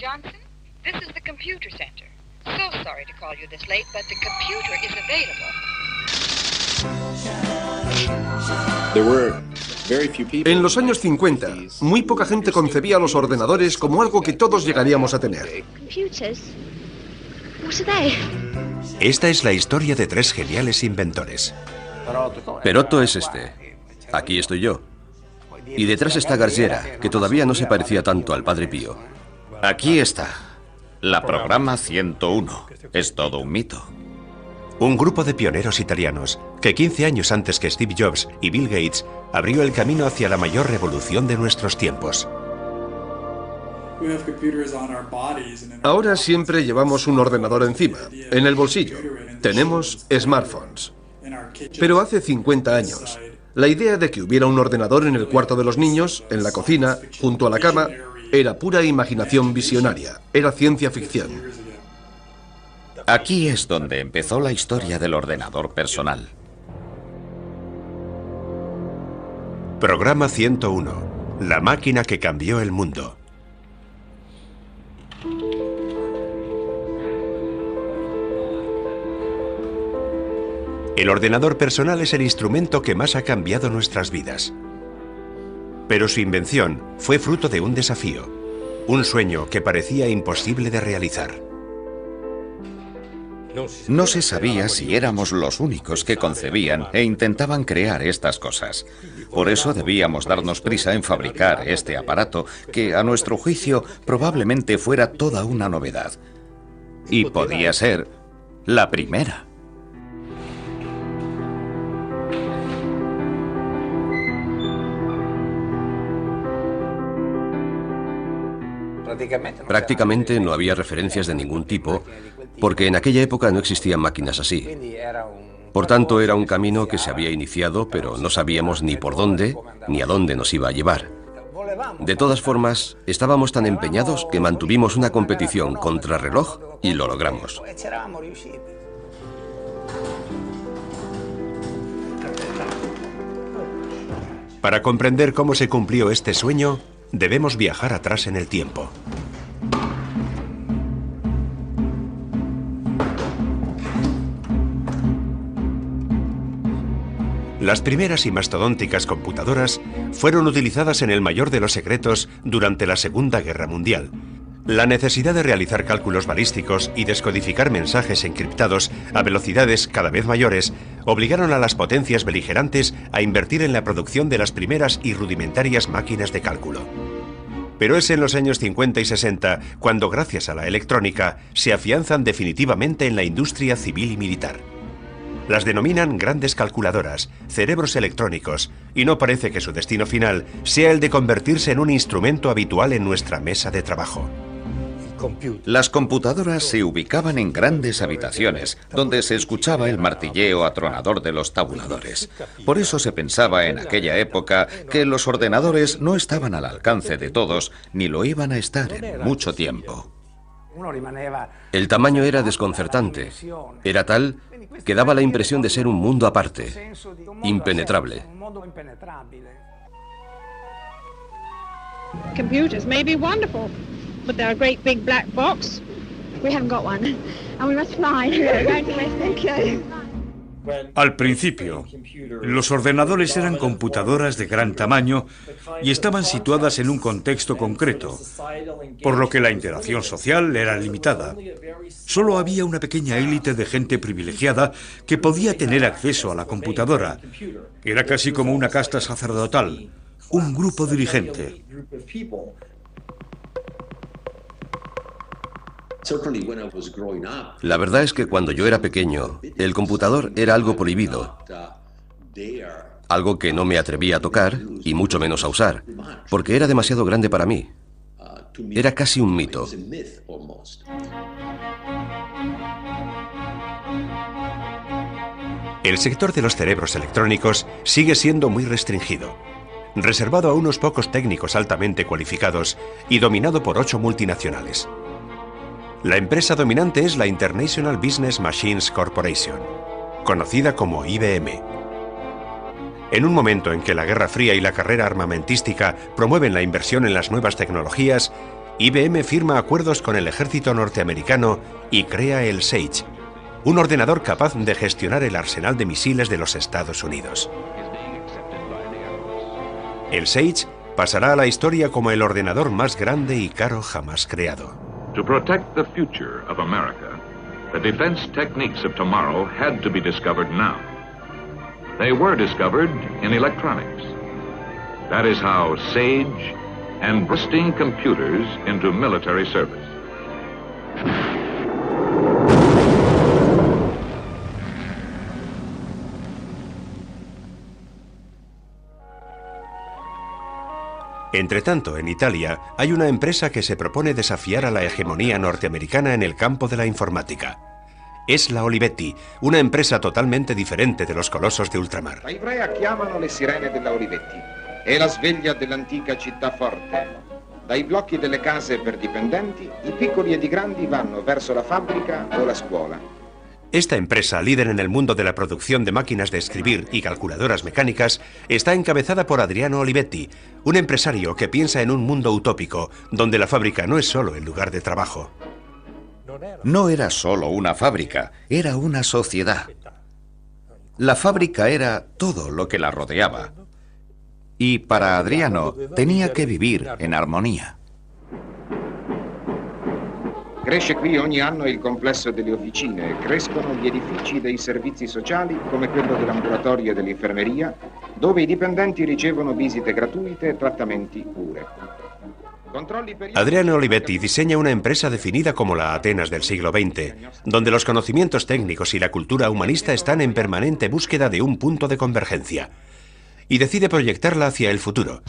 Johnson, this is the computer center. So sorry to call you this late, but the computer is available. En los años 50, muy poca gente concebía los ordenadores como algo que todos llegaríamos a tener. Esta es la historia de tres geniales inventores. Perotto es este. Aquí estoy yo. Y detrás está Gargera, que todavía no se parecía tanto al Padre Pío. Aquí está. La programa 101. Es todo un mito. Un grupo de pioneros italianos que 15 años antes que Steve Jobs y Bill Gates abrió el camino hacia la mayor revolución de nuestros tiempos. Ahora siempre llevamos un ordenador encima, en el bolsillo. Tenemos smartphones. Pero hace 50 años, la idea de que hubiera un ordenador en el cuarto de los niños, en la cocina, junto a la cama, era pura imaginación visionaria, era ciencia ficción. Aquí es donde empezó la historia del ordenador personal. Programa 101. La máquina que cambió el mundo. El ordenador personal es el instrumento que más ha cambiado nuestras vidas. Pero su invención fue fruto de un desafío, un sueño que parecía imposible de realizar. No se sabía si éramos los únicos que concebían e intentaban crear estas cosas. Por eso debíamos darnos prisa en fabricar este aparato que, a nuestro juicio, probablemente fuera toda una novedad. Y podía ser la primera. Prácticamente no había referencias de ningún tipo, porque en aquella época no existían máquinas así. Por tanto, era un camino que se había iniciado, pero no sabíamos ni por dónde, ni a dónde nos iba a llevar. De todas formas, estábamos tan empeñados que mantuvimos una competición contrarreloj y lo logramos. Para comprender cómo se cumplió este sueño, debemos viajar atrás en el tiempo. Las primeras y mastodónticas computadoras fueron utilizadas en el mayor de los secretos durante la Segunda Guerra Mundial. La necesidad de realizar cálculos balísticos y descodificar mensajes encriptados a velocidades cada vez mayores obligaron a las potencias beligerantes a invertir en la producción de las primeras y rudimentarias máquinas de cálculo. Pero es en los años 50 y 60 cuando, gracias a la electrónica, se afianzan definitivamente en la industria civil y militar. Las denominan grandes calculadoras, cerebros electrónicos, y no parece que su destino final sea el de convertirse en un instrumento habitual en nuestra mesa de trabajo. Las computadoras se ubicaban en grandes habitaciones, donde se escuchaba el martilleo atronador de los tabuladores. Por eso se pensaba en aquella época que los ordenadores no estaban al alcance de todos, ni lo iban a estar en mucho tiempo. El tamaño era desconcertante. Era tal que daba la impresión de ser un mundo aparte, impenetrable. Computers may be wonderful, but they're a great big black box. We haven't got one, and we must fly. We're going to Mexico. Al principio, los ordenadores eran computadoras de gran tamaño y estaban situadas en un contexto concreto, por lo que la interacción social era limitada. Solo había una pequeña élite de gente privilegiada que podía tener acceso a la computadora. Era casi como una casta sacerdotal, un grupo dirigente. La verdad es que cuando yo era pequeño, el computador era algo prohibido, algo que no me atrevía a tocar y mucho menos a usar, porque era demasiado grande para mí. Era casi un mito. El sector de los cerebros electrónicos sigue siendo muy restringido, reservado a unos pocos técnicos altamente cualificados y dominado por 8 multinacionales. La empresa dominante es la International Business Machines Corporation, conocida como IBM. En un momento en que la Guerra Fría y la carrera armamentística promueven la inversión en las nuevas tecnologías, IBM firma acuerdos con el ejército norteamericano y crea el Sage, un ordenador capaz de gestionar el arsenal de misiles de los Estados Unidos. El Sage pasará a la historia como el ordenador más grande y caro jamás creado. To protect the future of America, the defense techniques of tomorrow had to be discovered now. They were discovered in electronics. That is how Sage and bursting computers into military service. Entretanto, en Italia hay una empresa que se propone desafiar a la hegemonía norteamericana en el campo de la informática. Es la Olivetti, una empresa totalmente diferente de los colosos de ultramar. Da Ivrea chiamano le sirene della Olivetti. È la sveglia dell'antica città forte. Dai blocchi delle case per dipendenti, i piccoli ed i grandi vanno verso la fabbrica o la scuola. Esta empresa, líder en el mundo de la producción de máquinas de escribir y calculadoras mecánicas, está encabezada por Adriano Olivetti, un empresario que piensa en un mundo utópico, donde la fábrica no es solo el lugar de trabajo. No era solo una fábrica, era una sociedad. La fábrica era todo lo que la rodeaba. Y para Adriano tenía que vivir en armonía. Cresce qui ogni anno il complesso delle officine, crescono gli edifici dei servizi sociali come quello dell'ambulatorio e dell'infermeria, dove i dipendenti ricevono visite gratuite e trattamenti cure. Adriano Olivetti diseña una empresa definida como la Atenas del siglo XX, donde los conocimientos técnicos y la cultura humanista están en permanente búsqueda de un punto de convergencia, y decide proyectarla hacia el futuro.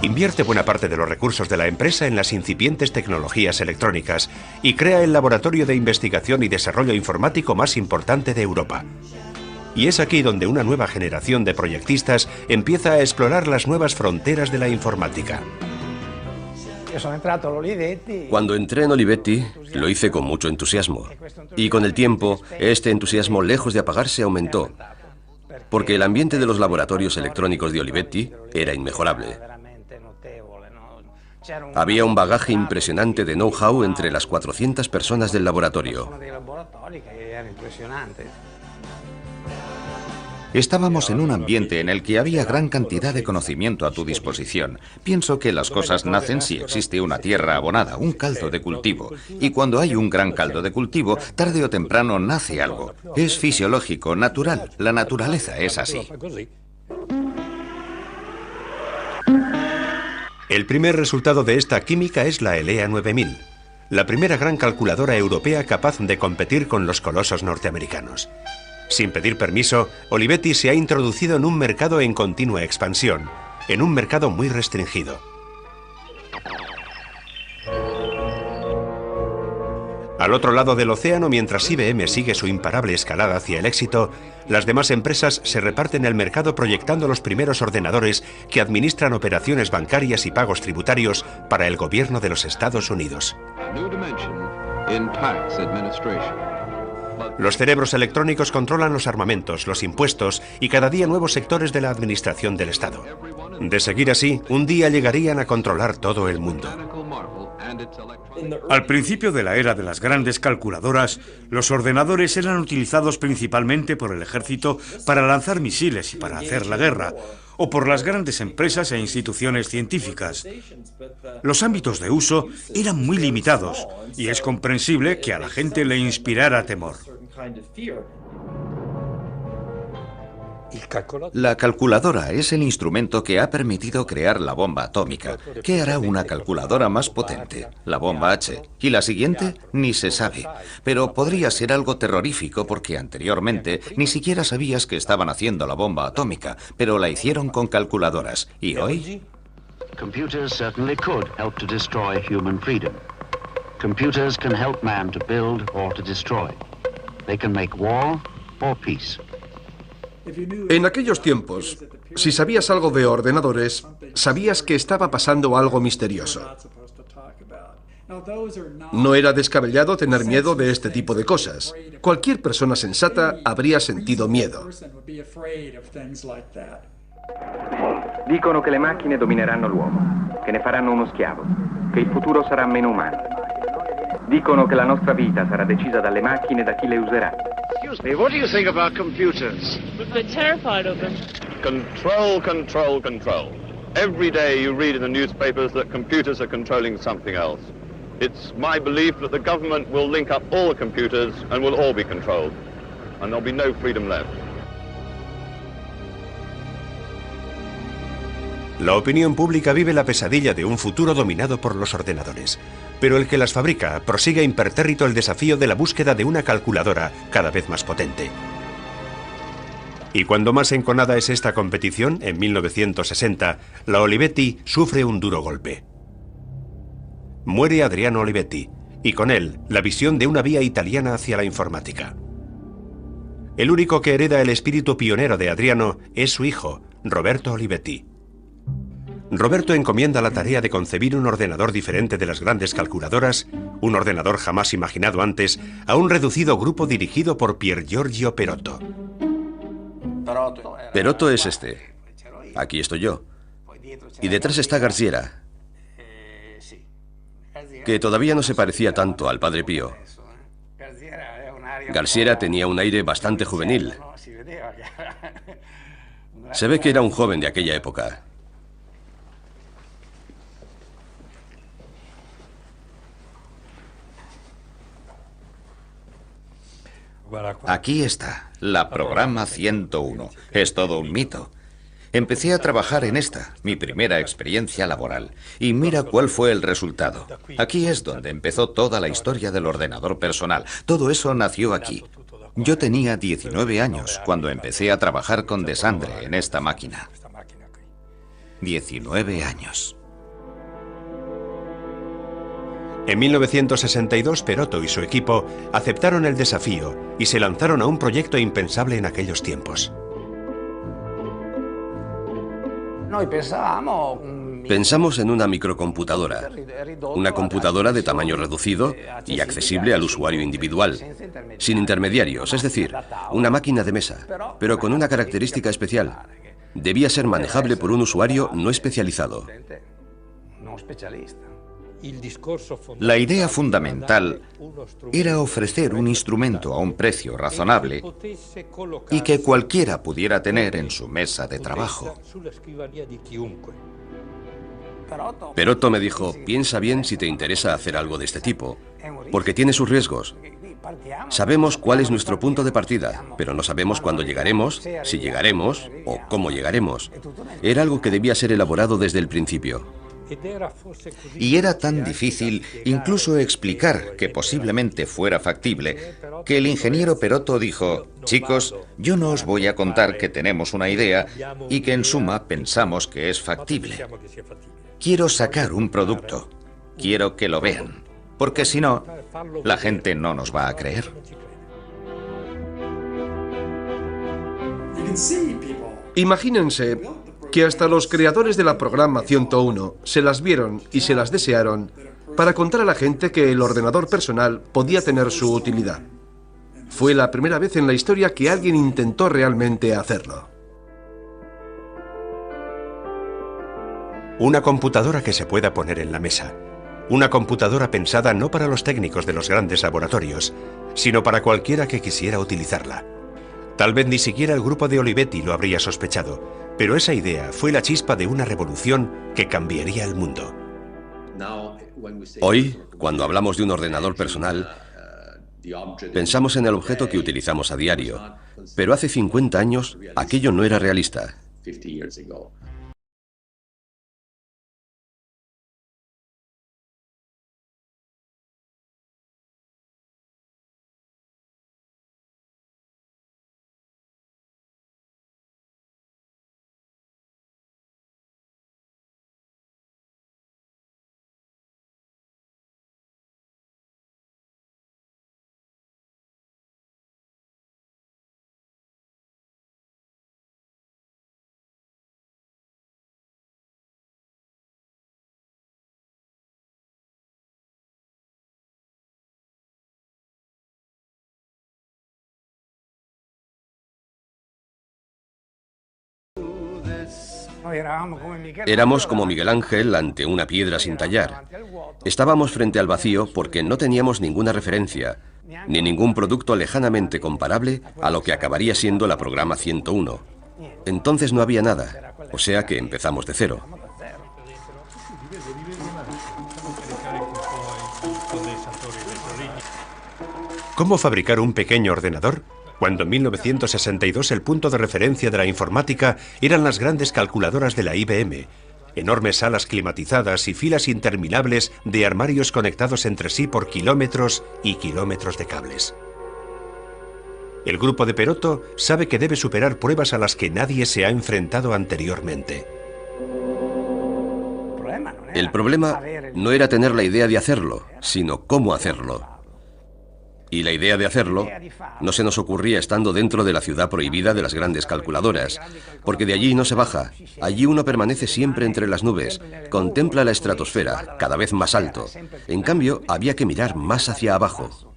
Invierte buena parte de los recursos de la empresa en las incipientes tecnologías electrónicas y crea el laboratorio de investigación y desarrollo informático más importante de Europa. Y es aquí donde una nueva generación de proyectistas empieza a explorar las nuevas fronteras de la informática. Cuando entré en Olivetti, lo hice con mucho entusiasmo. Y con el tiempo, este entusiasmo, lejos de apagarse, aumentó. Porque el ambiente de los laboratorios electrónicos de Olivetti era inmejorable. Había un bagaje impresionante de know-how entre las 400 personas del laboratorio. Estábamos en un ambiente en el que había gran cantidad de conocimiento a tu disposición. Pienso que las cosas nacen si existe una tierra abonada, un caldo de cultivo. Y cuando hay un gran caldo de cultivo, tarde o temprano nace algo. Es fisiológico, natural. La naturaleza es así. El primer resultado de esta química es la ELEA 9000, la primera gran calculadora europea capaz de competir con los colosos norteamericanos. Sin pedir permiso, Olivetti se ha introducido en un mercado en continua expansión, en un mercado muy restringido. Al otro lado del océano, mientras IBM sigue su imparable escalada hacia el éxito, las demás empresas se reparten el mercado proyectando los primeros ordenadores que administran operaciones bancarias y pagos tributarios para el gobierno de los Estados Unidos. Los cerebros electrónicos controlan los armamentos, los impuestos y cada día nuevos sectores de la administración del Estado. De seguir así, un día llegarían a controlar todo el mundo. Al principio de la era de las grandes calculadoras, los ordenadores eran utilizados principalmente por el ejército para lanzar misiles y para hacer la guerra, o por las grandes empresas e instituciones científicas. Los ámbitos de uso eran muy limitados, y es comprensible que a la gente le inspirara temor. La calculadora es el instrumento que ha permitido crear la bomba atómica. ¿Qué hará una calculadora más potente? La bomba H. ¿Y la siguiente? Ni se sabe. Pero podría ser algo terrorífico porque anteriormente ni siquiera sabías que estaban haciendo la bomba atómica, pero la hicieron con calculadoras. ¿Y hoy? Computers certainly could help to destroy human freedom. Computers can help man to build or to destroy. They can make war or peace. En aquellos tiempos, si sabías algo de ordenadores, sabías que estaba pasando algo misterioso. No era descabellado tener miedo de este tipo de cosas. Cualquier persona sensata habría sentido miedo. Dicono che le macchine domineranno l'uomo, che ne faranno uno schiavo, che il futuro sarà meno umano. Dicono che la nostra vita sarà decisa dalle macchine e da chi le userà. Excuse me, what do you think about computers? We're terrified of them. Control, control, control. Every day you read in the newspapers that computers are controlling something else. It's my belief that the government will link up all the computers and we'll all be controlled. And there'll be no freedom left. La opinión pública vive la pesadilla de un futuro dominado por los ordenadores, pero el que las fabrica prosigue impertérrito el desafío de la búsqueda de una calculadora cada vez más potente. Y cuando más enconada es esta competición, en 1960, la Olivetti sufre un duro golpe. Muere Adriano Olivetti, y con él la visión de una vía italiana hacia la informática. El único que hereda el espíritu pionero de Adriano es su hijo, Roberto Olivetti. Roberto encomienda la tarea de concebir un ordenador diferente de las grandes calculadoras, un ordenador jamás imaginado antes, a un reducido grupo dirigido por Pier Giorgio Perotto. Perotto es este. Aquí estoy yo. Y detrás está Garciera, que todavía no se parecía tanto al Padre Pío. Garciera tenía un aire bastante juvenil. Se ve que era un joven de aquella época. Aquí está, la programa 101. Es todo un mito. Empecé a trabajar en esta, mi primera experiencia laboral, y mira cuál fue el resultado. Aquí es donde empezó toda la historia del ordenador personal. Todo eso nació aquí. Yo tenía 19 años cuando empecé a trabajar con Desandre en esta máquina. 19 años. En 1962, Perotto y su equipo aceptaron el desafío y se lanzaron a un proyecto impensable en aquellos tiempos. Pensamos en una microcomputadora, una computadora de tamaño reducido y accesible al usuario individual, sin intermediarios, es decir, una máquina de mesa, pero con una característica especial. Debía ser manejable por un usuario no especializado. La idea fundamental era ofrecer un instrumento a un precio razonable y que cualquiera pudiera tener en su mesa de trabajo. Perotto me dijo, piensa bien si te interesa hacer algo de este tipo, porque tiene sus riesgos. Sabemos cuál es nuestro punto de partida, pero no sabemos cuándo llegaremos, si llegaremos o cómo llegaremos. Era algo que debía ser elaborado desde el principio. Y era tan difícil incluso explicar que posiblemente fuera factible, que el ingeniero Perotto dijo, chicos, yo no os voy a contar que tenemos una idea y que en suma pensamos que es factible. Quiero sacar un producto, quiero que lo vean, porque si no, la gente no nos va a creer. Imagínense que hasta los creadores de la programa 101 se las vieron y se las desearon para contar a la gente que el ordenador personal podía tener su utilidad. Fue la primera vez en la historia que alguien intentó realmente hacerlo. Una computadora que se pueda poner en la mesa. Una computadora pensada no para los técnicos de los grandes laboratorios, sino para cualquiera que quisiera utilizarla. Tal vez ni siquiera el grupo de Olivetti lo habría sospechado, pero esa idea fue la chispa de una revolución que cambiaría el mundo. Hoy, cuando hablamos de un ordenador personal, pensamos en el objeto que utilizamos a diario, pero hace 50 años aquello no era realista. Éramos como Miguel Ángel ante una piedra sin tallar. Estábamos frente al vacío porque no teníamos ninguna referencia, ni ningún producto lejanamente comparable a lo que acabaría siendo la programa 101. Entonces no había nada, o sea que empezamos de cero. ¿Cómo fabricar un pequeño ordenador? Cuando en 1962 el punto de referencia de la informática eran las grandes calculadoras de la IBM, enormes salas climatizadas y filas interminables de armarios conectados entre sí por kilómetros y kilómetros de cables. El grupo de Perotto sabe que debe superar pruebas a las que nadie se ha enfrentado anteriormente. El problema no era tener la idea de hacerlo, sino cómo hacerlo. Y la idea de hacerlo no se nos ocurría estando dentro de la ciudad prohibida de las grandes calculadoras, porque de allí no se baja, allí uno permanece siempre entre las nubes, contempla la estratosfera, cada vez más alto. En cambio, había que mirar más hacia abajo.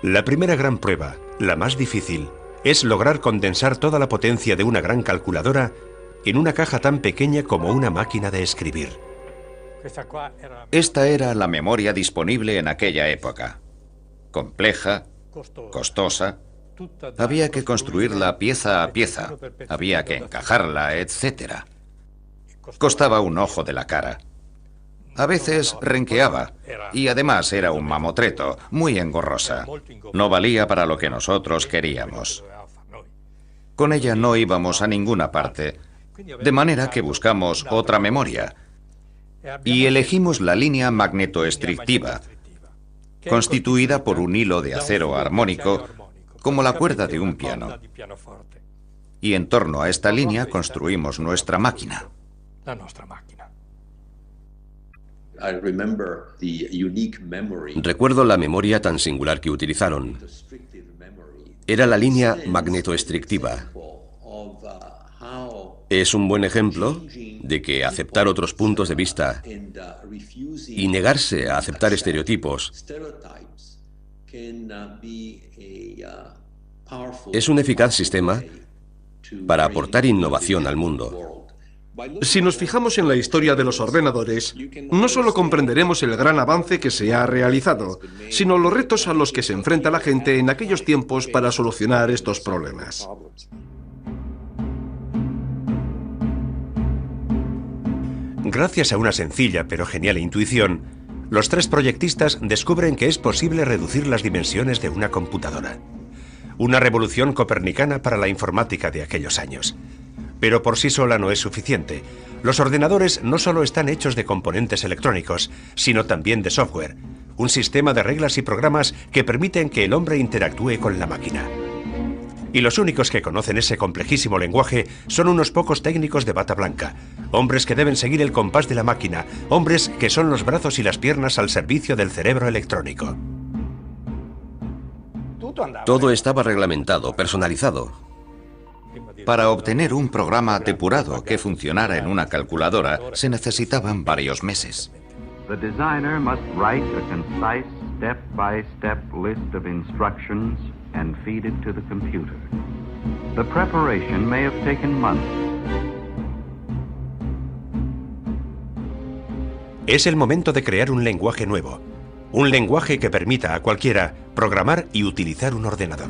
La primera gran prueba, la más difícil, es lograr condensar toda la potencia de una gran calculadora en una caja tan pequeña como una máquina de escribir. Esta era la memoria disponible en aquella época. Compleja, costosa, había que construirla pieza a pieza, había que encajarla, etc. Costaba un ojo de la cara. A veces renqueaba, y además era un mamotreto, muy engorrosa. No valía para lo que nosotros queríamos. Con ella no íbamos a ninguna parte, de manera que buscamos otra memoria. Y elegimos la línea magnetoestrictiva, constituida por un hilo de acero armónico, como la cuerda de un piano. Y en torno a esta línea construimos nuestra máquina. Recuerdo la memoria tan singular que utilizaron. Era la línea magnetoestrictiva. Es un buen ejemplo de que aceptar otros puntos de vista y negarse a aceptar estereotipos es un eficaz sistema para aportar innovación al mundo. Si nos fijamos en la historia de los ordenadores, no solo comprenderemos el gran avance que se ha realizado, sino los retos a los que se enfrenta la gente en aquellos tiempos para solucionar estos problemas. Gracias a una sencilla pero genial intuición, los tres proyectistas descubren que es posible reducir las dimensiones de una computadora. Una revolución copernicana para la informática de aquellos años. Pero por sí sola no es suficiente. Los ordenadores no solo están hechos de componentes electrónicos, sino también de software, un sistema de reglas y programas que permiten que el hombre interactúe con la máquina. Y los únicos que conocen ese complejísimo lenguaje son unos pocos técnicos de bata blanca, hombres que deben seguir el compás de la máquina, hombres que son los brazos y las piernas al servicio del cerebro electrónico. Todo estaba reglamentado, personalizado. Para obtener un programa depurado que funcionara en una calculadora se necesitaban varios meses. The designer must write a concise step-by-step list of instructions and feed it to the computer. The preparation may have taken months. Es el momento de crear un lenguaje nuevo, un lenguaje que permita a cualquiera programar y utilizar un ordenador.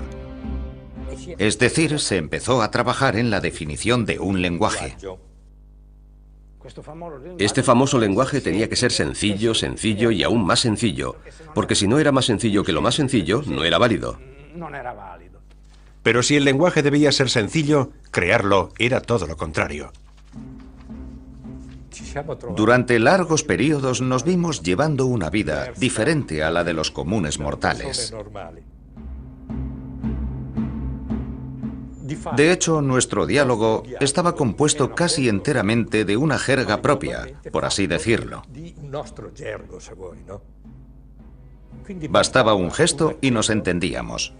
Es decir, se empezó a trabajar en la definición de un lenguaje. Este famoso lenguaje tenía que ser sencillo, sencillo y aún más sencillo, porque si no era más sencillo que lo más sencillo, no era válido. Pero si el lenguaje debía ser sencillo, crearlo era todo lo contrario. Durante largos periodos nos vimos llevando una vida diferente a la de los comunes mortales. De hecho, nuestro diálogo estaba compuesto casi enteramente de una jerga propia, por así decirlo. Bastaba un gesto y nos entendíamos.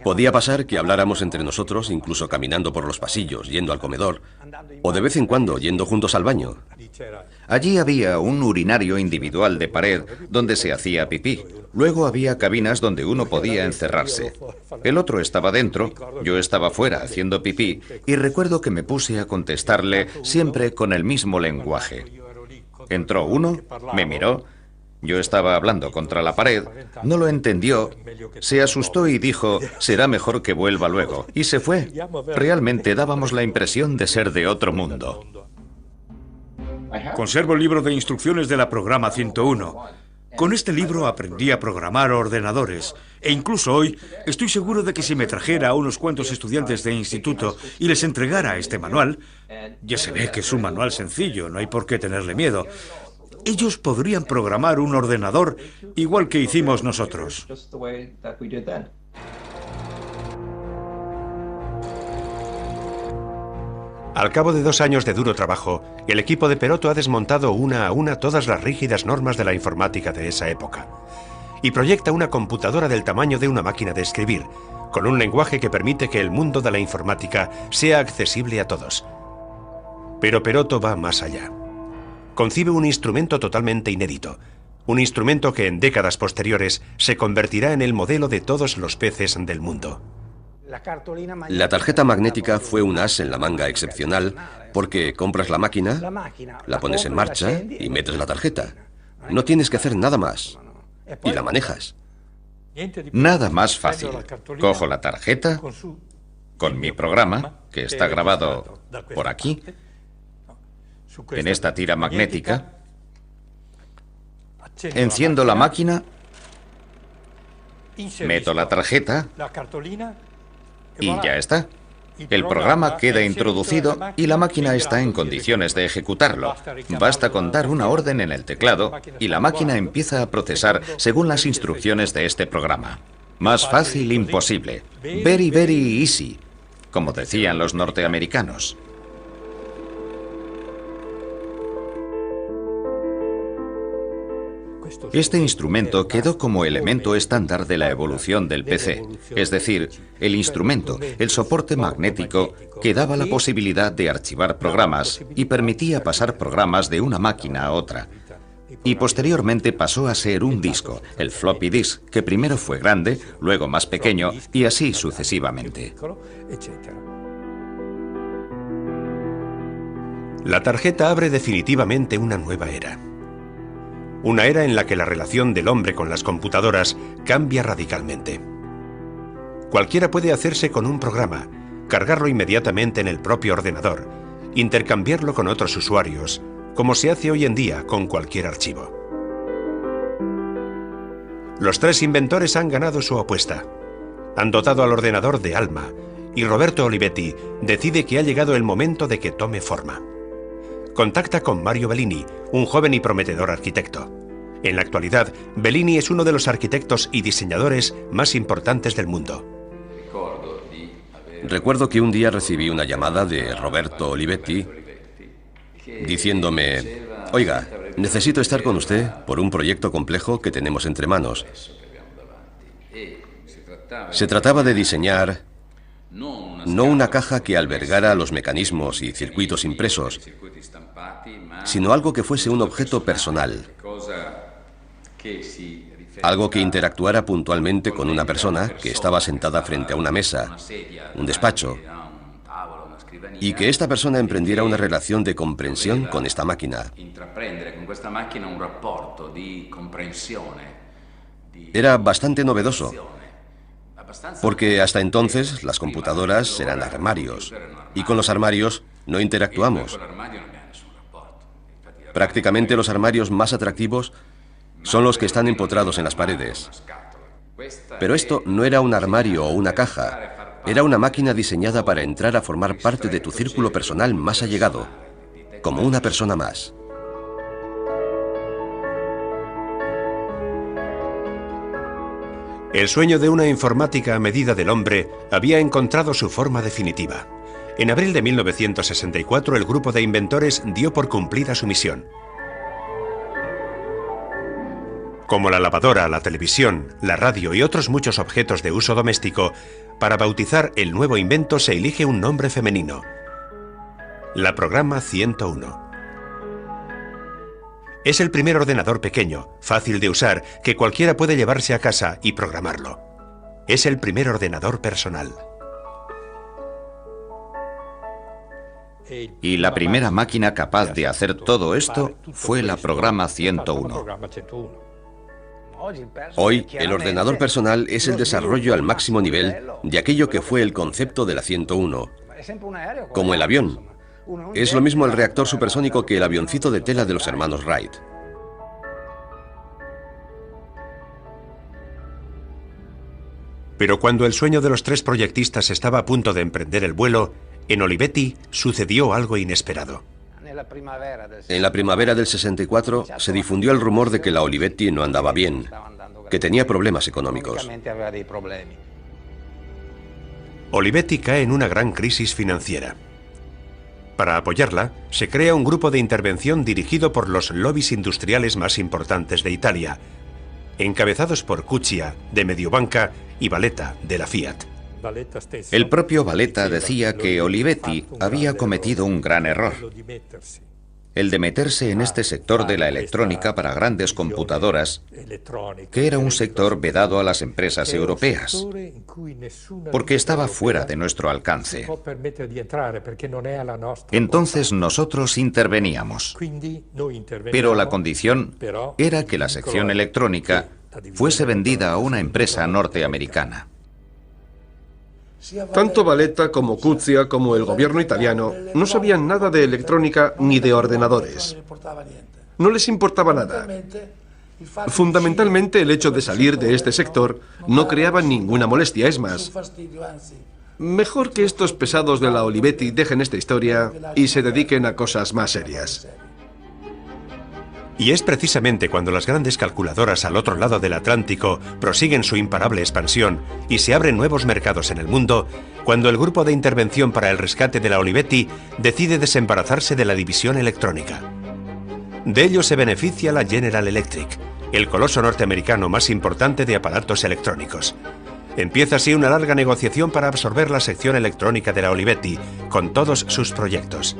Podía pasar que habláramos entre nosotros, incluso caminando por los pasillos, yendo al comedor, o de vez en cuando yendo juntos al baño. Allí había un urinario individual de pared donde se hacía pipí. Luego había cabinas donde uno podía encerrarse. El otro estaba dentro, yo estaba fuera haciendo pipí, y recuerdo que me puse a contestarle siempre con el mismo lenguaje. Entró uno, me miró, yo estaba hablando contra la pared, no lo entendió, se asustó y dijo, será mejor que vuelva luego, y se fue. Realmente dábamos la impresión de ser de otro mundo. Conservo el libro de instrucciones de la programa 101. Con este libro aprendí a programar ordenadores, e incluso hoy estoy seguro de que si me trajera a unos cuantos estudiantes de instituto y les entregara este manual, ya se ve que es un manual sencillo, no hay por qué tenerle miedo, ellos podrían programar un ordenador igual que hicimos nosotros. Al cabo de 2 años de duro trabajo, el equipo de Perotto ha desmontado una a una todas las rígidas normas de la informática de esa época y proyecta una computadora del tamaño de una máquina de escribir, con un lenguaje que permite que el mundo de la informática sea accesible a todos. Pero Perotto va más allá. Concibe un instrumento totalmente inédito, un instrumento que en décadas posteriores se convertirá en el modelo de todos los peces del mundo. La tarjeta magnética fue un as en la manga excepcional porque compras la máquina, la pones en marcha y metes la tarjeta. No tienes que hacer nada más. Y la manejas. Nada más fácil. Cojo la tarjeta con mi programa, que está grabado por aquí, en esta tira magnética. Enciendo la máquina, meto la tarjeta y ya está. El programa queda introducido y la máquina está en condiciones de ejecutarlo. Basta con dar una orden en el teclado y la máquina empieza a procesar según las instrucciones de este programa. Más fácil imposible. Very, very easy, como decían los norteamericanos. Este instrumento quedó como elemento estándar de la evolución del PC, es decir, el instrumento, el soporte magnético que daba la posibilidad de archivar programas y permitía pasar programas de una máquina a otra. Y posteriormente pasó a ser un disco, el floppy disk, que primero fue grande, luego más pequeño y así sucesivamente. La tarjeta abre definitivamente una nueva era. Una era en la que la relación del hombre con las computadoras cambia radicalmente. Cualquiera puede hacerse con un programa, cargarlo inmediatamente en el propio ordenador, intercambiarlo con otros usuarios, como se hace hoy en día con cualquier archivo. Los 3 inventores han ganado su apuesta. Han dotado al ordenador de alma, y Roberto Olivetti decide que ha llegado el momento de que tome forma. Contacta con Mario Bellini, un joven y prometedor arquitecto. En la actualidad, Bellini es uno de los arquitectos y diseñadores más importantes del mundo. Recuerdo que un día recibí una llamada de Roberto Olivetti diciéndome: oiga, necesito estar con usted por un proyecto complejo que tenemos entre manos. Se trataba de diseñar no una caja que albergara los mecanismos y circuitos impresos, sino algo que fuese un objeto personal, algo que interactuara puntualmente con una persona que estaba sentada frente a una mesa, un despacho, y que esta persona emprendiera una relación de comprensión con esta máquina. Era bastante novedoso, porque hasta entonces las computadoras eran armarios, y con los armarios no interactuamos. Prácticamente los armarios más atractivos son los que están empotrados en las paredes. Pero esto no era un armario o una caja, era una máquina diseñada para entrar a formar parte de tu círculo personal más allegado, como una persona más. El sueño de una informática a medida del hombre había encontrado su forma definitiva. En abril de 1964, el grupo de inventores dio por cumplida su misión. como la lavadora, la televisión, la radio y otros muchos objetos de uso doméstico, para bautizar el nuevo invento se elige un nombre femenino: la Programa 101. Es el primer ordenador pequeño, fácil de usar, que cualquiera puede llevarse a casa y programarlo. Es el primer ordenador personal. Y la primera máquina capaz de hacer todo esto fue la Programa 101. Hoy, el ordenador personal es el desarrollo al máximo nivel de aquello que fue el concepto de la 101, como el avión. Es lo mismo el reactor supersónico que el avioncito de tela de los hermanos Wright. Pero cuando el sueño de los 3 proyectistas estaba a punto de emprender el vuelo, en Olivetti sucedió algo inesperado. En la primavera del 64 se difundió el rumor de que la Olivetti no andaba bien, que tenía problemas económicos. Olivetti cae en una gran crisis financiera. Para apoyarla, se crea un grupo de intervención dirigido por los lobbies industriales más importantes de Italia, encabezados por Cuccia, de Mediobanca, y Valletta, de la Fiat. El propio Valletta decía que Olivetti había cometido un gran error: el de meterse en este sector de la electrónica para grandes computadoras, que era un sector vedado a las empresas europeas, porque estaba fuera de nuestro alcance. Entonces nosotros interveníamos, pero la condición era que la sección electrónica fuese vendida a una empresa norteamericana. Tanto Valletta como Cuccia como el gobierno italiano no sabían nada de electrónica ni de ordenadores. No les importaba nada. Fundamentalmente, el hecho de salir de este sector no creaba ninguna molestia. Es más, mejor que estos pesados de la Olivetti dejen esta historia y se dediquen a cosas más serias. Y es precisamente cuando las grandes calculadoras al otro lado del Atlántico prosiguen su imparable expansión y se abren nuevos mercados en el mundo, cuando el grupo de intervención para el rescate de la Olivetti decide desembarazarse de la división electrónica. De ello se beneficia la General Electric, el coloso norteamericano más importante de aparatos electrónicos. Empieza así una larga negociación para absorber la sección electrónica de la Olivetti, con todos sus proyectos.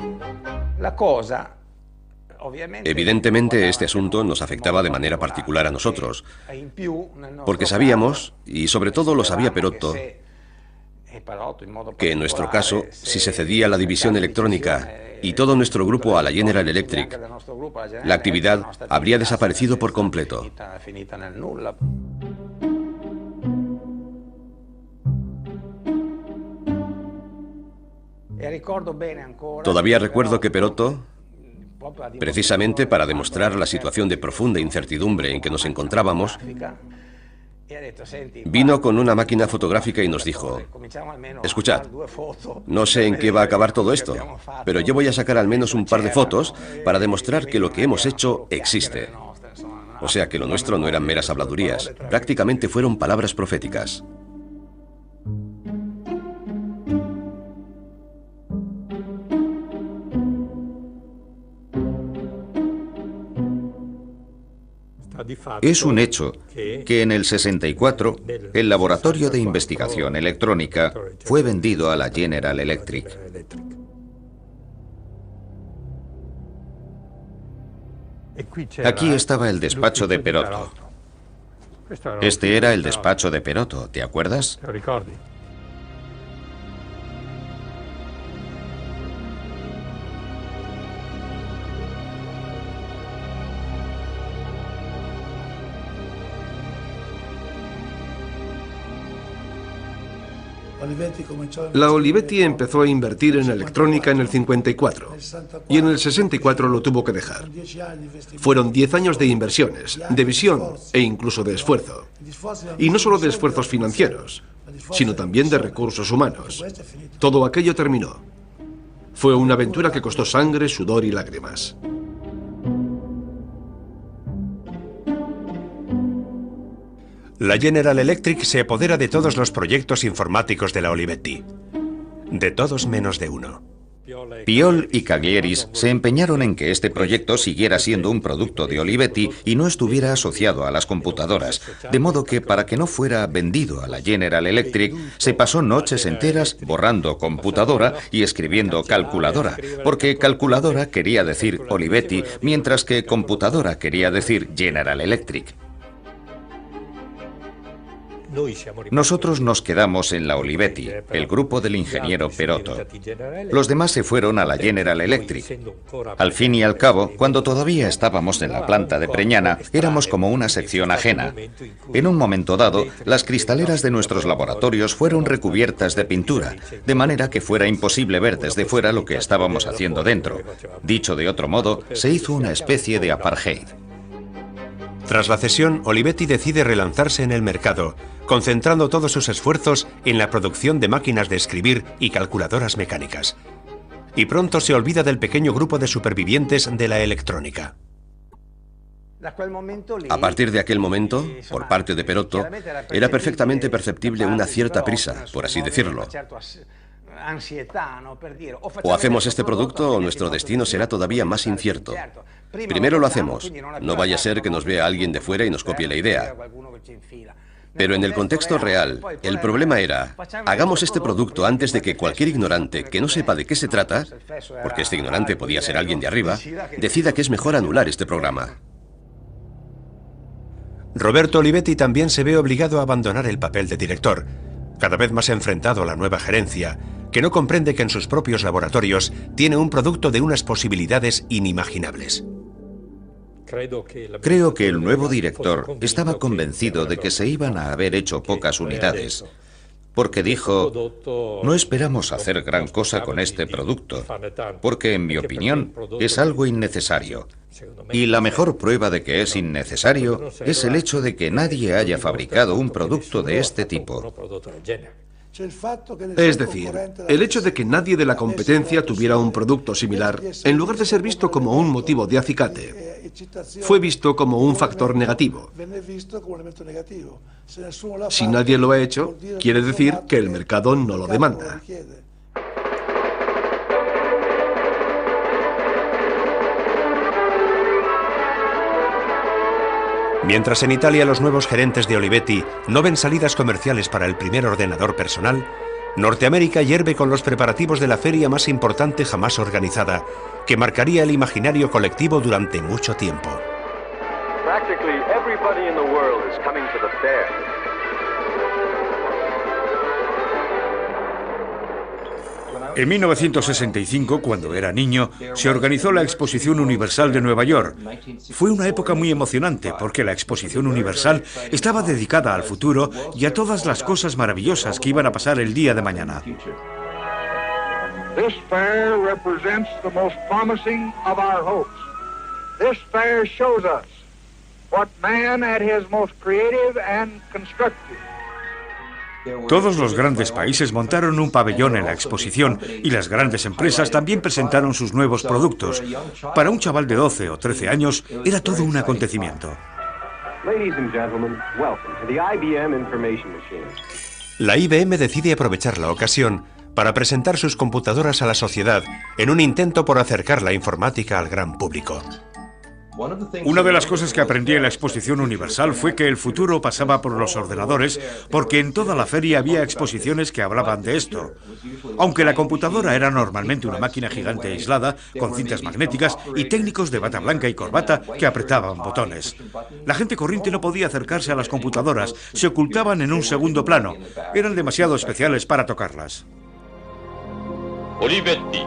Evidentemente, este asunto nos afectaba de manera particular a nosotros, porque sabíamos, y sobre todo lo sabía Perotto, que en nuestro caso, si se cedía la división electrónica y todo nuestro grupo a la General Electric, la actividad habría desaparecido por completo. Todavía recuerdo que Perotto, precisamente para demostrar la situación de profunda incertidumbre en que nos encontrábamos, vino con una máquina fotográfica y nos dijo: escuchad, no sé en qué va a acabar todo esto, pero yo voy a sacar al menos un par de fotos para demostrar que lo que hemos hecho existe. O sea que lo nuestro no eran meras habladurías, prácticamente fueron palabras proféticas. Es un hecho que en el 64 el laboratorio de investigación electrónica fue vendido a la General Electric. Aquí estaba el despacho de Perotto. Este era el despacho de Perotto, ¿te acuerdas? La Olivetti empezó a invertir en electrónica en el 54 y en el 64 lo tuvo que dejar. Fueron 10 años de inversiones, de visión e incluso de esfuerzo. Y no solo de esfuerzos financieros, sino también de recursos humanos. Todo aquello terminó. Fue una aventura que costó sangre, sudor y lágrimas. La General Electric se apodera de todos los proyectos informáticos de la Olivetti. De todos menos de uno. Piol y Caglieris se empeñaron en que este proyecto siguiera siendo un producto de Olivetti y no estuviera asociado a las computadoras, de modo que para que no fuera vendido a la General Electric, se pasó noches enteras borrando computadora y escribiendo calculadora, porque calculadora quería decir Olivetti, mientras que computadora quería decir General Electric. Nosotros nos quedamos en la Olivetti, el grupo del ingeniero Perotto. Los demás se fueron a la General Electric. Al fin y al cabo, cuando todavía estábamos en la planta de Preñana, éramos como una sección ajena. En un momento dado, las cristaleras de nuestros laboratorios fueron recubiertas de pintura, de manera que fuera imposible ver desde fuera lo que estábamos haciendo dentro. Dicho de otro modo, se hizo una especie de apartheid. Tras la cesión, Olivetti decide relanzarse en el mercado, concentrando todos sus esfuerzos en la producción de máquinas de escribir y calculadoras mecánicas. Y pronto se olvida del pequeño grupo de supervivientes de la electrónica. A partir de aquel momento, por parte de Perotto, era perfectamente perceptible una cierta prisa, por así decirlo. O hacemos este producto o nuestro destino será todavía más incierto. Primero lo hacemos, no vaya a ser que nos vea alguien de fuera y nos copie la idea. Pero en el contexto real, el problema era, hagamos este producto antes de que cualquier ignorante que no sepa de qué se trata, porque este ignorante podía ser alguien de arriba, decida que es mejor anular este programa. Roberto Olivetti también se ve obligado a abandonar el papel de director, cada vez más enfrentado a la nueva gerencia, que no comprende que en sus propios laboratorios tiene un producto de unas posibilidades inimaginables. Creo que el nuevo director estaba convencido de que se iban a haber hecho pocas unidades, porque dijo, no esperamos hacer gran cosa con este producto, porque en mi opinión es algo innecesario. Y la mejor prueba de que es innecesario es el hecho de que nadie haya fabricado un producto de este tipo. Es decir, el hecho de que nadie de la competencia tuviera un producto similar, en lugar de ser visto como un motivo de acicate, fue visto como un factor negativo. Si nadie lo ha hecho, quiere decir que el mercado no lo demanda. Mientras en Italia los nuevos gerentes de Olivetti no ven salidas comerciales para el primer ordenador personal, Norteamérica hierve con los preparativos de la feria más importante jamás organizada, que marcaría el imaginario colectivo durante mucho tiempo. En 1965, cuando era niño, se organizó la Exposición Universal de Nueva York. Fue una época muy emocionante porque la Exposición Universal estaba dedicada al futuro y a todas las cosas maravillosas que iban a pasar el día de mañana. This fair represents the most promising of our hopes. This fair shows us what man at his most creative and constructive. Todos los grandes países montaron un pabellón en la exposición y las grandes empresas también presentaron sus nuevos productos. Para un chaval de 12 o 13 años era todo un acontecimiento. La IBM decide aprovechar la ocasión para presentar sus computadoras a la sociedad en un intento por acercar la informática al gran público. Una de las cosas que aprendí en la Exposición Universal fue que el futuro pasaba por los ordenadores, porque en toda la feria había exposiciones que hablaban de esto. Aunque la computadora era normalmente una máquina gigante aislada, con cintas magnéticas y técnicos de bata blanca y corbata que apretaban botones. La gente corriente no podía acercarse a las computadoras, se ocultaban en un segundo plano. Eran demasiado especiales para tocarlas. Olivetti.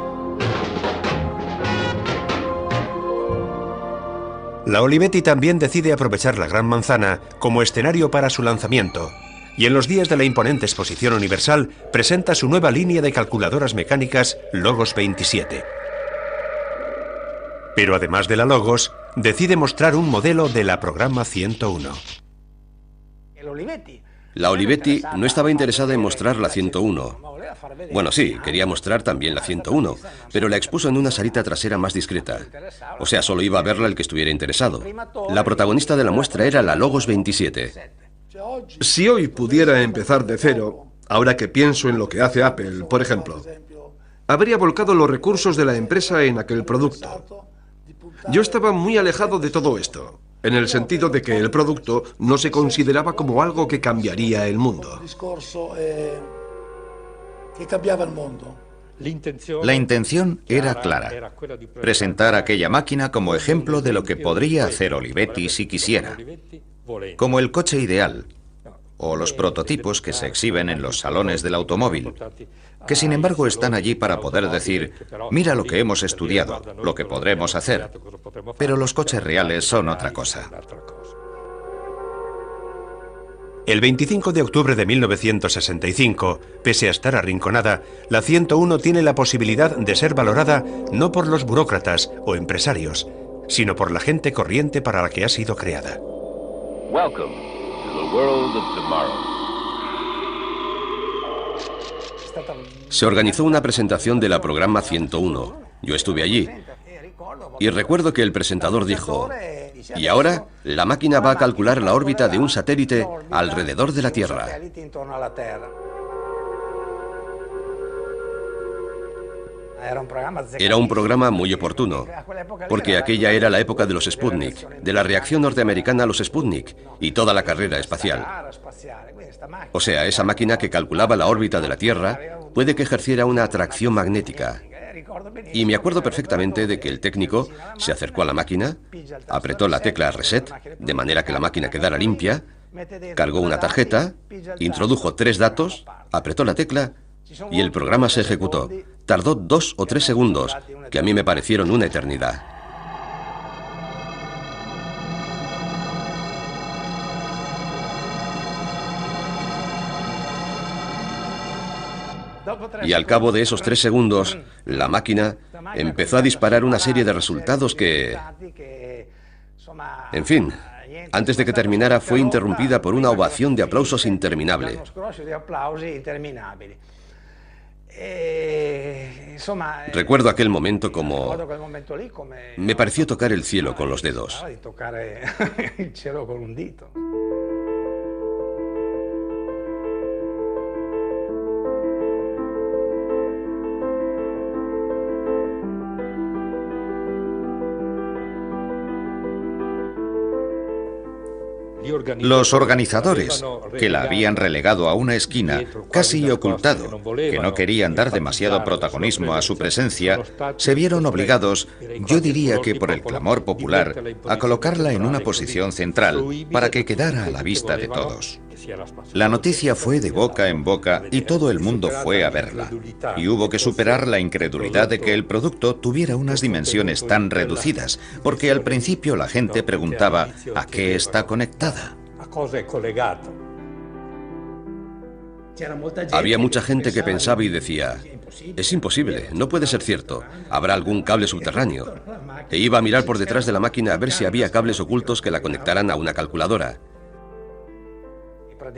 La Olivetti también decide aprovechar la Gran Manzana como escenario para su lanzamiento, y en los días de la imponente Exposición Universal presenta su nueva línea de calculadoras mecánicas Logos 27. Pero además de la Logos, decide mostrar un modelo de la Programa 101. La Olivetti no estaba interesada en mostrar la 101. Bueno, sí, quería mostrar también la 101, pero la expuso en una salita trasera más discreta. O sea, solo iba a verla el que estuviera interesado. La protagonista de la muestra era la Logos 27. Si hoy pudiera empezar de cero, ahora que pienso en lo que hace Apple, por ejemplo, habría volcado los recursos de la empresa en aquel producto. Yo estaba muy alejado de todo esto, en el sentido de que el producto no se consideraba como algo que cambiaría el mundo. La intención era clara: presentar aquella máquina como ejemplo de lo que podría hacer Olivetti si quisiera, como el coche ideal, o los prototipos que se exhiben en los salones del automóvil, que sin embargo están allí para poder decir: mira lo que hemos estudiado, lo que podremos hacer. Pero los coches reales son otra cosa. El 25 de octubre de 1965, pese a estar arrinconada, la 101 tiene la posibilidad de ser valorada no por los burócratas o empresarios, sino por la gente corriente para la que ha sido creada. Welcome to the world of tomorrow. Se organizó una presentación de la programa 101. Yo estuve allí. Y recuerdo que el presentador dijo: y ahora, la máquina va a calcular la órbita de un satélite alrededor de la Tierra. Era un programa muy oportuno, porque aquella era la época de los Sputnik, de la reacción norteamericana a los Sputnik y toda la carrera espacial. O sea, esa máquina que calculaba la órbita de la Tierra puede que ejerciera una atracción magnética. Y me acuerdo perfectamente de que el técnico se acercó a la máquina, apretó la tecla reset, de manera que la máquina quedara limpia, cargó una tarjeta, introdujo 3 datos, apretó la tecla y el programa se ejecutó. Tardó 2 o 3 segundos, que a mí me parecieron una eternidad. Y al cabo de esos 3 segundos, la máquina empezó a disparar una serie de resultados que... En fin, antes de que terminara fue interrumpida por una ovación de aplausos interminable. Recuerdo aquel momento como... me pareció tocar el cielo con los dedos. Los organizadores, que la habían relegado a una esquina, casi ocultado, que no querían dar demasiado protagonismo a su presencia, se vieron obligados, yo diría que por el clamor popular, a colocarla en una posición central para que quedara a la vista de todos. La noticia fue de boca en boca y todo el mundo fue a verla. Y hubo que superar la incredulidad de que el producto tuviera unas dimensiones tan reducidas, porque al principio la gente preguntaba ¿a qué está conectada? Había mucha gente que pensaba y decía: es imposible, no puede ser cierto, habrá algún cable subterráneo. E iba a mirar por detrás de la máquina a ver si había cables ocultos que la conectaran a una calculadora.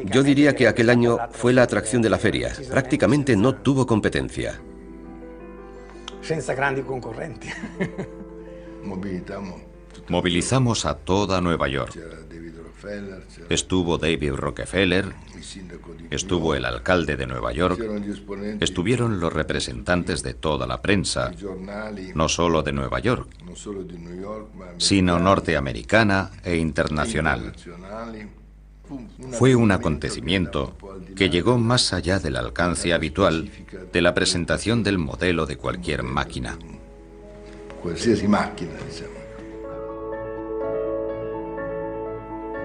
Yo diría que aquel año fue la atracción de la feria. Prácticamente no tuvo competencia. Movilizamos a toda Nueva York. Estuvo David Rockefeller, estuvo el alcalde de Nueva York, estuvieron los representantes de toda la prensa, no solo de Nueva York, sino norteamericana e internacional. Fue un acontecimiento que llegó más allá del alcance habitual de la presentación del modelo de cualquier máquina.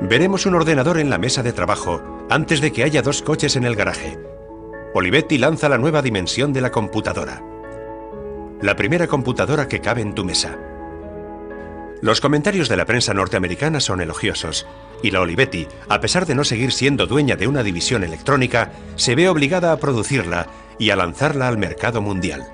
Veremos un ordenador en la mesa de trabajo antes de que haya 2 coches en el garaje. Olivetti lanza la nueva dimensión de la computadora. La primera computadora que cabe en tu mesa. Los comentarios de la prensa norteamericana son elogiosos, y la Olivetti, a pesar de no seguir siendo dueña de una división electrónica, se ve obligada a producirla y a lanzarla al mercado mundial.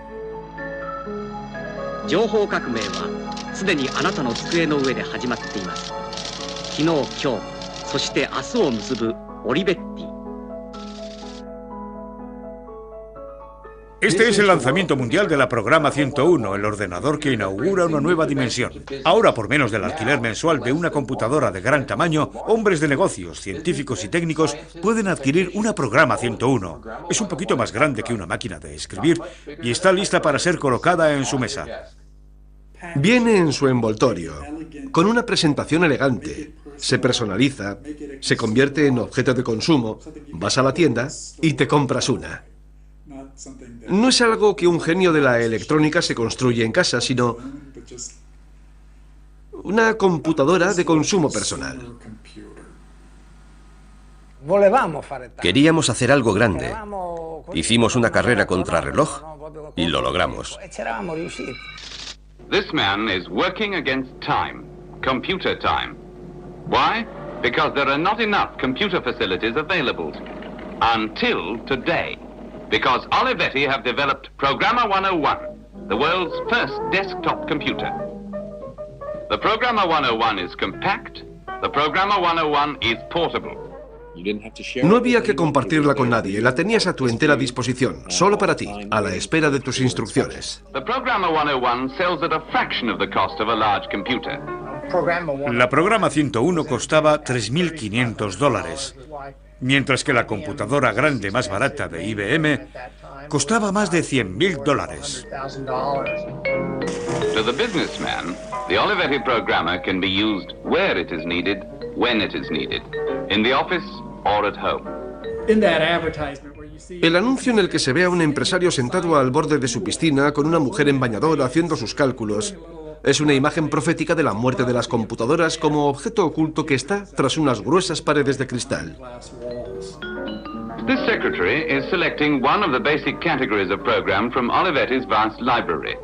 Este es el lanzamiento mundial de la Programa 101, el ordenador que inaugura una nueva dimensión. Ahora, por menos del alquiler mensual de una computadora de gran tamaño, hombres de negocios, científicos y técnicos pueden adquirir una Programa 101. Es un poquito más grande que una máquina de escribir y está lista para ser colocada en su mesa. Viene en su envoltorio, con una presentación elegante. Se personaliza, se convierte en objeto de consumo, vas a la tienda y te compras una. No es algo que un genio de la electrónica se construye en casa, sino una computadora de consumo personal. Queríamos hacer algo grande. Hicimos una carrera contrarreloj y lo logramos. This man is working against time, computer time. Why? Because there are not enough computer facilities available. Until today. Because Olivetti have developed Programmer 101, the world's first desktop computer. The Programmer 101 is compact. The Programmer 101 is portable. No había que compartirla con nadie, la tenías a tu entera disposición, solo para ti, a la espera de tus instrucciones. The Programmer 101 sells at a fraction of the cost of a large computer. La Programa 101 costaba $3.500, mientras que la computadora grande más barata de IBM costaba más de $100.000. To the businessman, the Olivetti Programmer can be used where it is needed, when it is needed, in the office or at home. El anuncio en el que se ve a un empresario sentado al borde de su piscina con una mujer en bañador haciendo sus cálculos es una imagen profética de la muerte de las computadoras como objeto oculto que está tras unas gruesas paredes de cristal. This secretary is selecting one of the basic categories of program from Olivetti's vast library.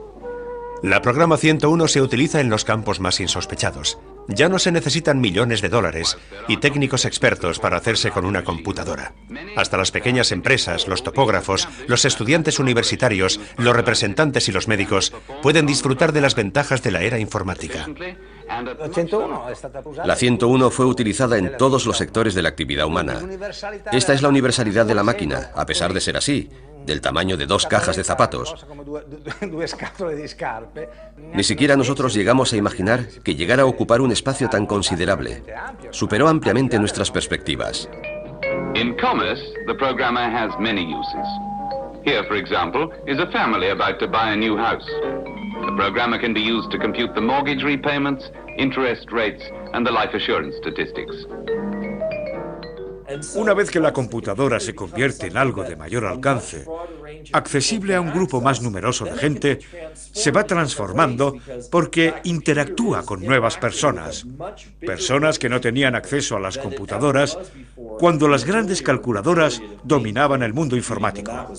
La Programa 101 se utiliza en los campos más insospechados. Ya no se necesitan millones de dólares y técnicos expertos para hacerse con una computadora. Hasta las pequeñas empresas, los topógrafos, los estudiantes universitarios, los representantes y los médicos pueden disfrutar de las ventajas de la era informática. La 101 fue utilizada en todos los sectores de la actividad humana. Esta es la universalidad de la máquina, a pesar de ser así, del tamaño de 2 cajas de zapatos. Ni siquiera nosotros llegamos a imaginar que llegara a ocupar un espacio tan considerable. Superó ampliamente nuestras perspectivas. In commerce, the programmer has many uses. Here, for example, is a family about to buy a new house. The programmer can be used to compute the mortgage repayments, interest rates, and the life assurance statistics. Una vez que la computadora se convierte en algo de mayor alcance, accesible a un grupo más numeroso de gente, se va transformando porque interactúa con nuevas personas. Personas que no tenían acceso a las computadoras cuando las grandes calculadoras dominaban el mundo informático.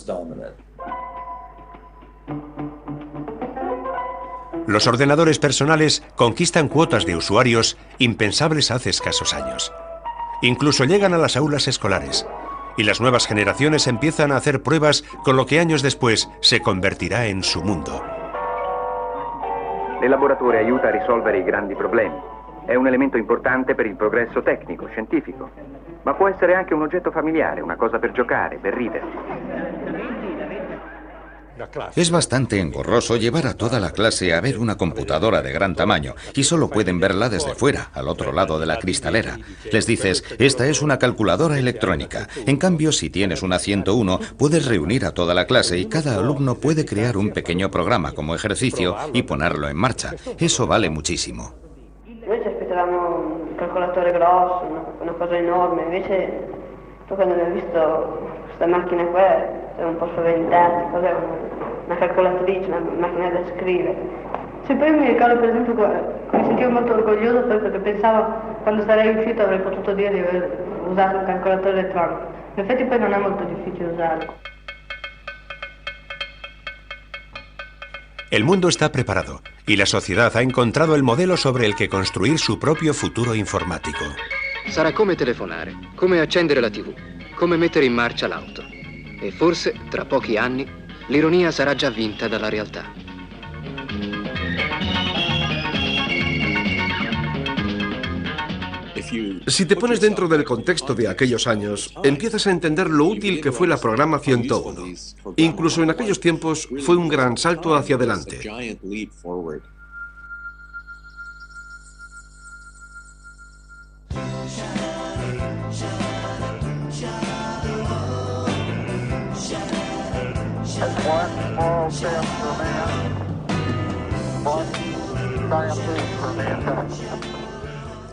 Los ordenadores personales conquistan cuotas de usuarios impensables hace escasos años. Incluso llegan a las aulas escolares, y las nuevas generaciones empiezan a hacer pruebas con lo que años después se convertirá en su mundo. Il laboratorio aiuta a risolvere i grandi problemi. È un elemento importante per il progresso tecnico, scientifico, ma può essere anche un oggetto familiare, una cosa per giocare, per ridere. Es bastante engorroso llevar a toda la clase a ver una computadora de gran tamaño y solo pueden verla desde fuera, al otro lado de la cristalera. Les dices, esta es una calculadora electrónica. En cambio, si tienes una 101, puedes reunir a toda la clase y cada alumno puede crear un pequeño programa como ejercicio y ponerlo en marcha. Eso vale muchísimo. Noi ci aspettavamo un calcolatore grosso, una cosa enorme, invece tu quando hai visto questa macchina qua sei un po' spaventati, cos'è una calcolatrice, una macchina da scrivere. Sì, poi mi ricordo per esempio mi sentivo molto orgoglioso perché pensavo quando sarei uscito avrei potuto dire di aver usato un calcolatore elettronico. In effetti poi non è molto difficile usarlo. El mundo está preparado y la sociedad ha encontrado el modelo sobre el que construir su propio futuro informático. Sarà come telefonare, come accendere la TV, come mettere in marcia l'auto. E forse, tra pochi anni, l'ironia sarà già vinta dalla realtà. Si te pones dentro del contexto de aquellos años, empiezas a entender lo útil que fue la programa 101. Incluso en aquellos tiempos fue un gran salto hacia adelante.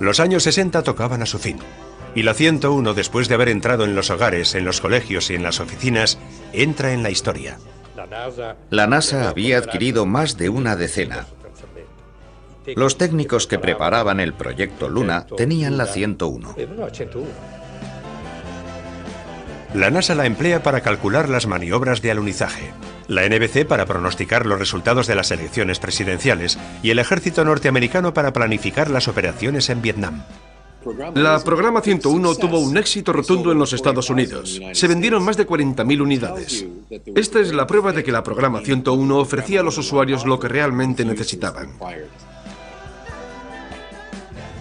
Los años 60 tocaban a su fin, y la 101, después de haber entrado en los hogares, en los colegios y en las oficinas, entra en la historia. La NASA había adquirido más de una decena. Los técnicos que preparaban el proyecto Luna tenían la 101. La NASA la emplea para calcular las maniobras de alunizaje, la NBC para pronosticar los resultados de las elecciones presidenciales y el ejército norteamericano para planificar las operaciones en Vietnam. La programa 101 tuvo un éxito rotundo en los Estados Unidos. Se vendieron más de 40.000 unidades. Esta es la prueba de que la programa 101 ofrecía a los usuarios lo que realmente necesitaban.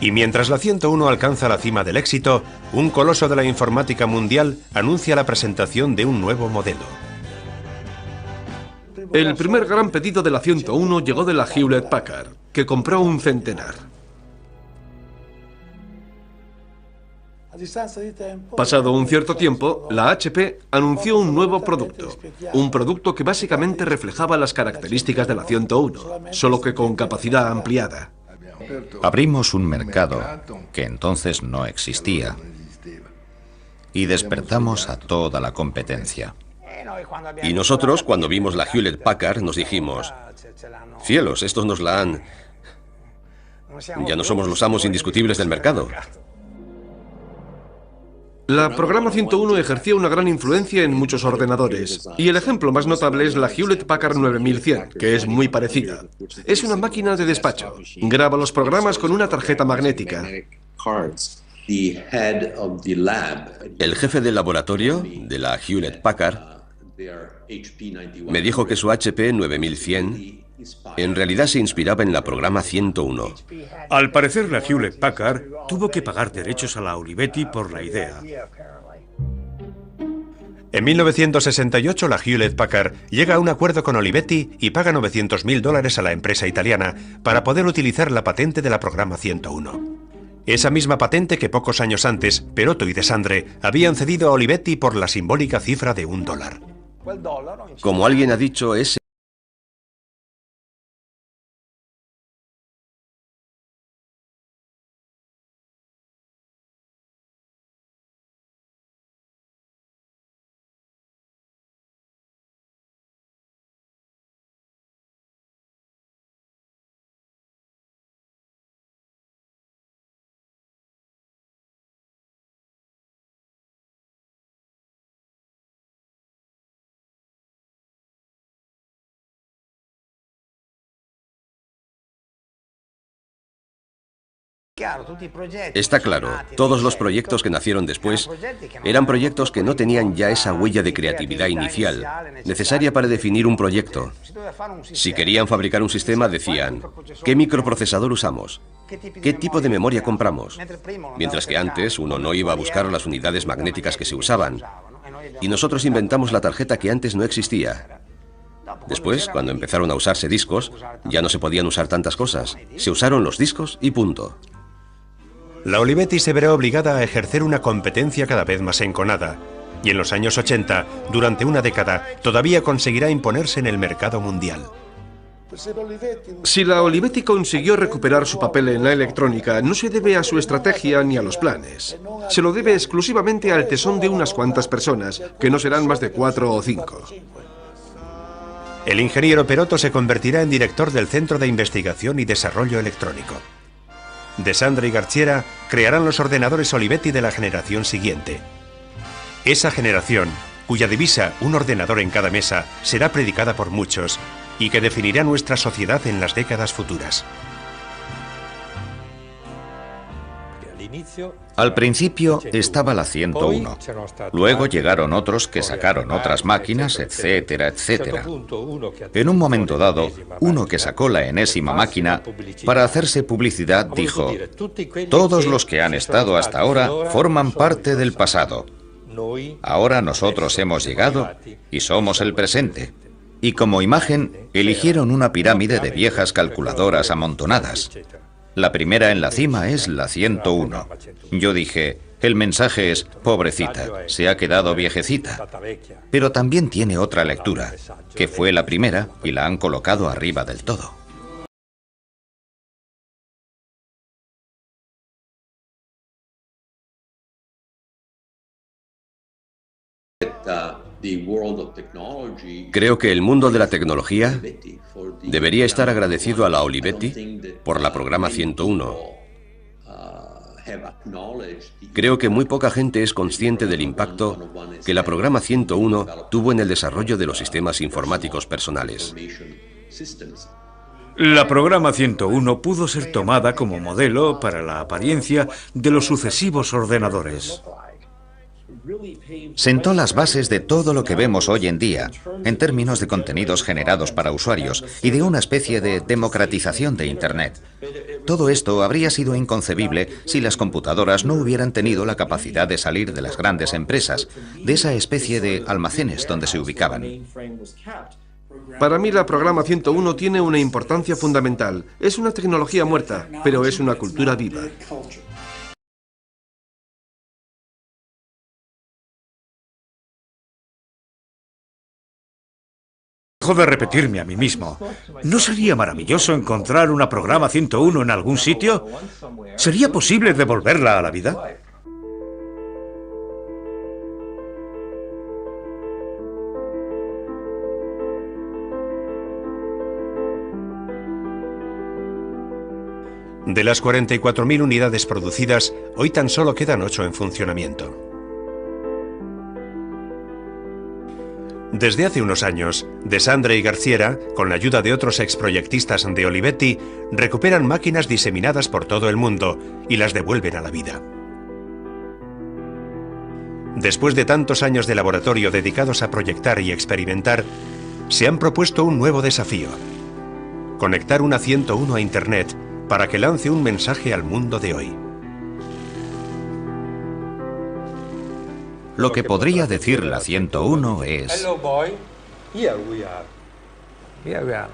Y mientras la 101 alcanza la cima del éxito, un coloso de la informática mundial anuncia la presentación de un nuevo modelo. El primer gran pedido de la 101 llegó de la Hewlett Packard, que compró un centenar. Pasado un cierto tiempo, la HP anunció un nuevo producto. Un producto que básicamente reflejaba las características de la 101, solo que con capacidad ampliada. Abrimos un mercado que entonces no existía y despertamos a toda la competencia. Y nosotros, cuando vimos la Hewlett Packard, nos dijimos, cielos, estos nos la han... Ya no somos los amos indiscutibles del mercado. La programa 101 ejercía una gran influencia en muchos ordenadores, y el ejemplo más notable es la Hewlett Packard 9100, que es muy parecida. Es una máquina de despacho. Graba los programas con una tarjeta magnética. El jefe del laboratorio de la Hewlett Packard me dijo que su HP 9100 en realidad se inspiraba en la programa 101. Al parecer, la Hewlett Packard tuvo que pagar derechos a la Olivetti por la idea. En 1968, la Hewlett Packard llega a un acuerdo con Olivetti y paga $900.000 a la empresa italiana para poder utilizar la patente de la programa 101. Esa misma patente que pocos años antes, Perotto y Desandre habían cedido a Olivetti por la simbólica cifra de $1. Como alguien ha dicho, ese Está claro, todos los proyectos que nacieron después eran proyectos que no tenían ya esa huella de creatividad inicial, necesaria para definir un proyecto. Si querían fabricar un sistema, decían, ¿qué microprocesador usamos? ¿Qué tipo de memoria compramos? Mientras que antes uno no iba a buscar las unidades magnéticas que se usaban. Y nosotros inventamos la tarjeta que antes no existía. Después, cuando empezaron a usarse discos, ya no se podían usar tantas cosas. Se usaron los discos y punto. La Olivetti se verá obligada a ejercer una competencia cada vez más enconada, y en los años 80, durante una década, todavía conseguirá imponerse en el mercado mundial. Si la Olivetti consiguió recuperar su papel en la electrónica, no se debe a su estrategia ni a los planes. Se lo debe exclusivamente al tesón de unas cuantas personas, que no serán más de 4 o 5. El ingeniero Perotto se convertirá en director del Centro de Investigación y Desarrollo Electrónico. Desandre y Garchiera crearán los ordenadores Olivetti de la generación siguiente. Esa generación, cuya divisa, un ordenador en cada mesa, será predicada por muchos y que definirá nuestra sociedad en las décadas futuras. Al principio estaba la 101, luego llegaron otros que sacaron otras máquinas, etcétera, etcétera. En un momento dado, uno que sacó la enésima máquina, para hacerse publicidad dijo: todos los que han estado hasta ahora forman parte del pasado. Ahora nosotros hemos llegado y somos el presente. Y como imagen, eligieron una pirámide de viejas calculadoras amontonadas. La primera en la cima es la 101. Yo dije, el mensaje es, pobrecita, se ha quedado viejecita. Pero también tiene otra lectura, que fue la primera y la han colocado arriba del todo. Creo que el mundo de la tecnología debería estar agradecido a la Olivetti por la programa 101. Creo que muy poca gente es consciente del impacto que la programa 101 tuvo en el desarrollo de los sistemas informáticos personales. La programa 101 pudo ser tomada como modelo para la apariencia de los sucesivos ordenadores. Sentó las bases de todo lo que vemos hoy en día, en términos de contenidos generados para usuarios y de una especie de democratización de Internet. Todo esto habría sido inconcebible si las computadoras no hubieran tenido la capacidad de salir de las grandes empresas, de esa especie de almacenes donde se ubicaban. Para mí la programa 101 tiene una importancia fundamental. Es una tecnología muerta, pero es una cultura viva. Dejo de repetirme a mí mismo. ¿No sería maravilloso encontrar una programa 101 en algún sitio? ¿Sería posible devolverla a la vida? De las 44.000 unidades producidas, hoy tan solo quedan 8 en funcionamiento. Desde hace unos años, De Sandre y Garciera, con la ayuda de otros exproyectistas de Olivetti, recuperan máquinas diseminadas por todo el mundo y las devuelven a la vida. Después de tantos años de laboratorio dedicados a proyectar y experimentar, se han propuesto un nuevo desafío: conectar una 101 a Internet para que lance un mensaje al mundo de hoy. Lo que podría decir la 101 es: Hello boy, here we are. Here we are.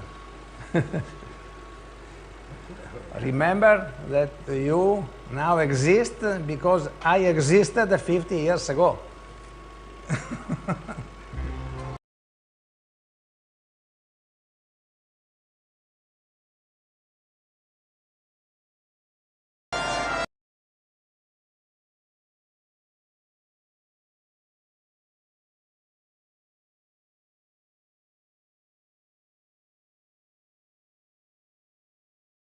Remember that you now exist because I existed 50 years ago.